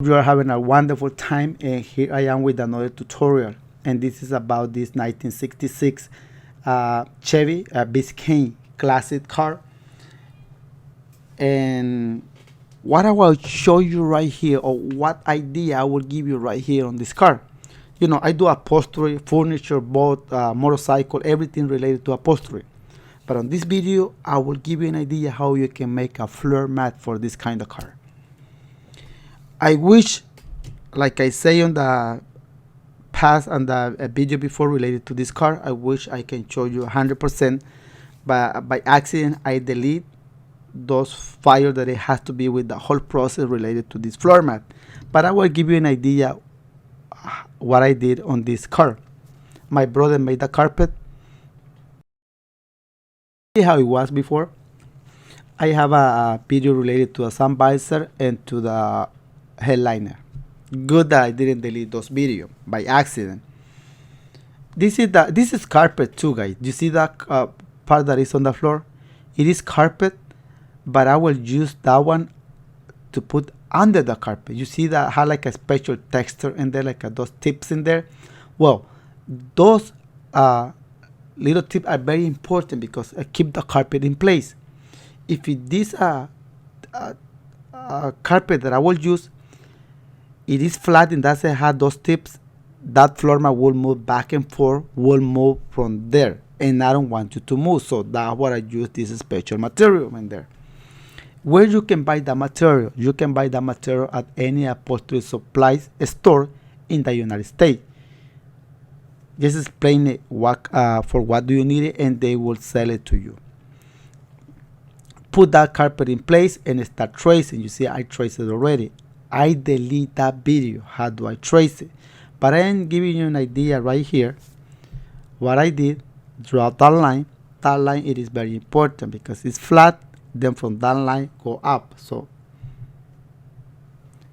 You are having a wonderful time, and here I am with another tutorial, and this is about this 1966 Chevy Biscayne classic car. And what I will show you right here, or what idea I will give you right here on this car. I do upholstery, furniture, boat, motorcycle, everything related to upholstery. But on this video, I will give you an idea how you can make a floor mat for this kind of car. I wish, like I say on the past and the video before related to this car, I wish I can show you 100%, but by accident I delete those files that it has to be with the whole process related to this floor mat. But I will give you an idea what I did on this car. My brother made the carpet. See how it was before. I have a video related to a sun visor and to the headliner. Good that I didn't delete those videos by accident. This is carpet too, guys. You see that part that is on the floor? It is carpet, but I will use that one to put under the carpet. You see that had like a special texture in there, like those tips in there. Well, those little tips are very important because I keep the carpet in place. If it is a carpet that I will use, it is flat and doesn't have those tips, that floor mat will move back and forth, will move from there, and I don't want you to move, so that's what I use this special material in there. Where you can buy the material? You can buy the material at any upholstery supplies store in the United States. Just explain it for what do you need it, and they will sell it to you. Put that carpet in place and start tracing. You see I traced it already. I delete that video. How do I trace it? But I am giving you an idea right here. What I did, draw that line. That line, it is very important because it's flat. Then from that line go up. So,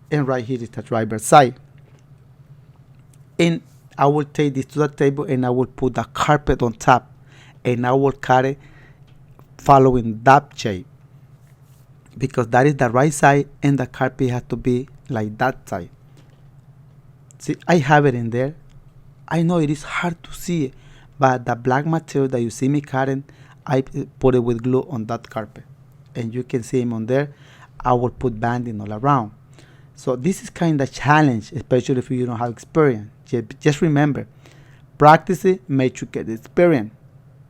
and right here is the driver's side. And I will take this to the table and I will put the carpet on top, and I will cut it following that shape, because that is the right side and the carpet has to be like that side. See, I have it in there. I know it is hard to see it, but the black material that you see me cutting, I put it with glue on that carpet, and you can see him on there. I will put banding all around. So this is kind of challenge, especially if you don't have experience. Just remember, practice it makes you get experience.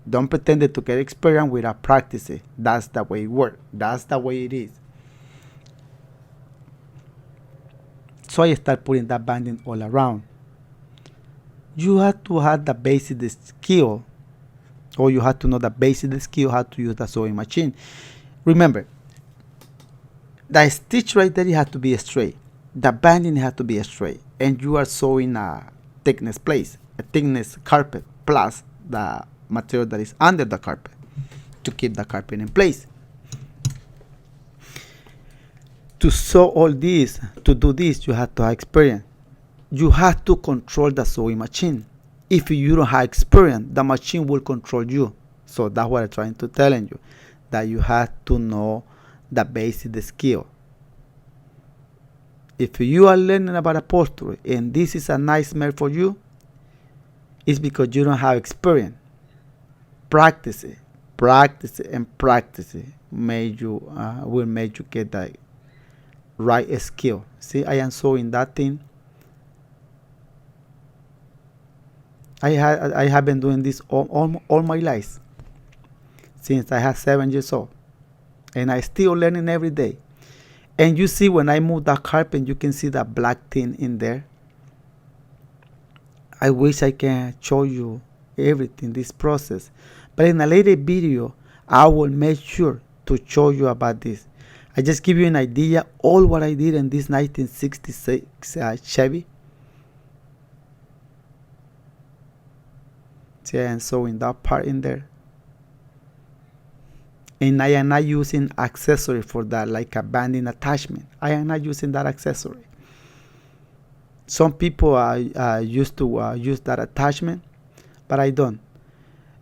Don't pretend to get experience without practicing. That's the way it works. That's the way it is. So I start putting that banding all around. You have to have the basic skill, or you have to know the basic skill how to use the sewing machine. Remember, the stitch right there, it has to be straight. The banding has to be straight, and you are sewing a thickness place, a thickness carpet, plus the material that is under the carpet to keep the carpet in place. To sew all this, to do this, you have to have experience. You have to control the sewing machine. If you don't have experience, the machine will control you. So that's what I'm trying to tell you, that you have to know the basic skill. If you are learning about upholstery and this is a nightmare for you, it's because you don't have experience. Practice it, and practice it. Will make you get the right skill. See, I am sewing that thing. I have been doing this all my life, since I have 7 years old, and I still learning every day. And you see, when I move that carpet, you can see that black thing in there. I wish I can show you everything, this process, but in a later video I will make sure to show you about this. I just give you an idea all what I did in this 1966 Chevy. See, I am sewing that part in there, and I am not using accessory for that, like a banding attachment. I am not using that accessory. Some people are used to use that attachment, but I don't.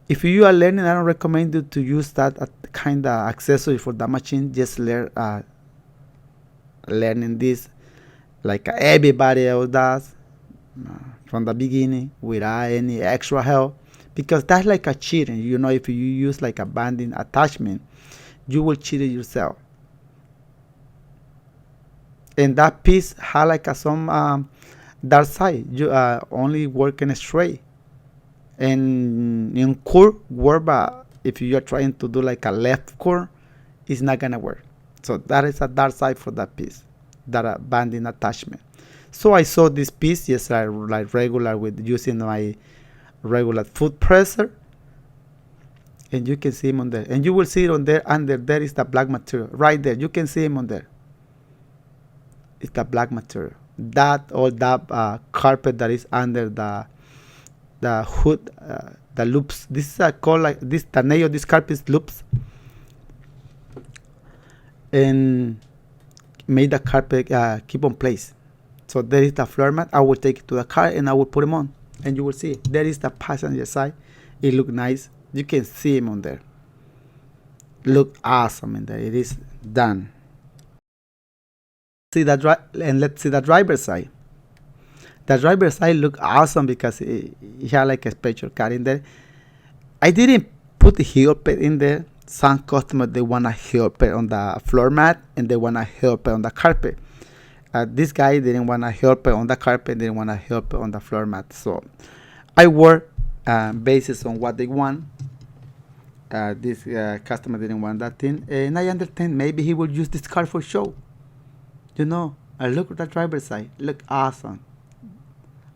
If you are learning, I don't recommend you to use that kind of accessory for the machine. Just learning this like everybody else does from the beginning without any extra help, because that's like a cheating. You know, if you use like a banding attachment, you will cheat it yourself. And that piece had like some dark side. You only working straight. And in curve work, but if you are trying to do like a left curve, it's not gonna work. So that is a dark side for that piece, that banding attachment. So I saw this piece, yes, like regular with using my regular foot presser, and you can see him on there, and you will see it on there. Under there is the black material right there. You can see him on there. It's the black material. That all that carpet that is under the hood, the loops. This is called like this. The name of this carpet is loops, and made the carpet keep on place. So there is the floor mat. I will take it to the car and I will put him on, and you will see there is the passenger side. It look nice. You can see him on there. Look awesome in there. It is done. See that and let's see the driver's side. The driver's side look awesome because it had like a special car in there. I didn't put the heel pad in there. Some customers, they want a heel pad on the floor mat and they want a heel pad on the carpet. This guy didn't want a heel pad on the carpet, didn't want a heel pad on the floor mat. So I work basis on what they want. This customer didn't want that thing, and I understand maybe he will use this car for show. You know, look at the driver's side. Look awesome.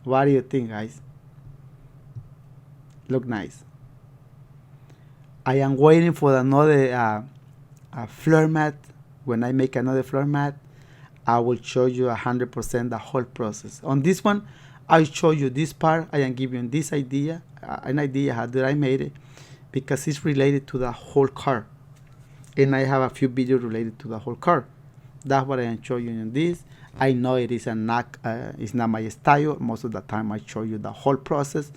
What do you think, guys? Look nice. I am waiting for another floor mat. When I make another floor mat, I will show you 100% the whole process. On this one, I show you this part. I am giving this idea, an idea how did I made it, because it's related to the whole car. And I have a few videos related to the whole car. That's what I am showing you in this. I know it is it's not my style. Most of the time I show you the whole process,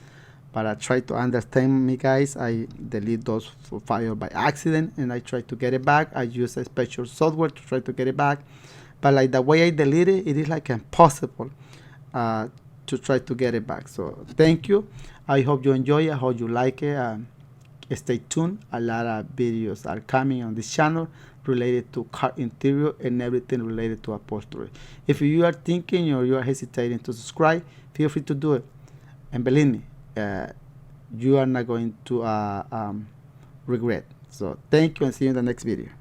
but I try to understand me, guys. I delete those files by accident and I try to get it back. I use a special software to try to get it back, but like the way I delete it, it is like impossible to try to get it back. So thank you. I hope you enjoy it. I hope you like it. Stay tuned. A lot of videos are coming on this channel related to car interior and everything related to upholstery. If you are thinking or you are hesitating to subscribe, feel free to do it. And believe me, you are not going to regret. So thank you and see you in the next video.